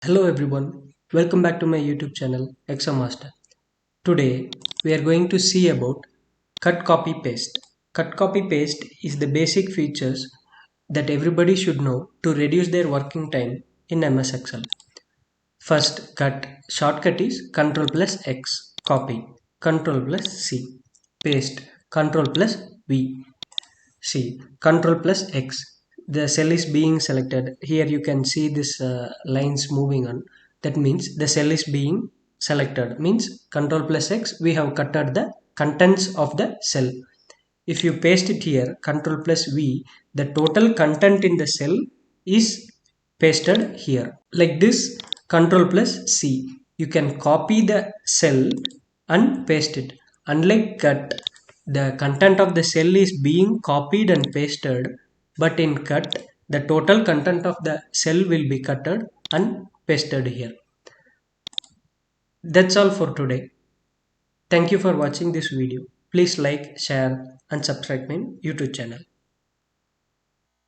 Hello everyone, welcome back to my YouTube channel Exomaster. Today we are going to see about cut copy paste. Cut copy paste is the basic features that everybody should know to reduce their working time in MS Excel. First cut shortcut is Ctrl+x, copy, Ctrl+c, paste, Ctrl+V. See, Ctrl+x, the cell is being selected. Here you can see this lines moving on. That means the cell is being selected. Means Ctrl+x, we have cutted the contents of the cell. If you paste it here, Ctrl+V, the total content in the cell is pasted here. Like this, Ctrl+c, you can copy the cell and paste it. Unlike cut, the content of the cell is being copied and pasted, but in cut, the total content of the cell will be cutted and pasted here. That's all for today. Thank you for watching this video. Please like, share and subscribe my YouTube channel.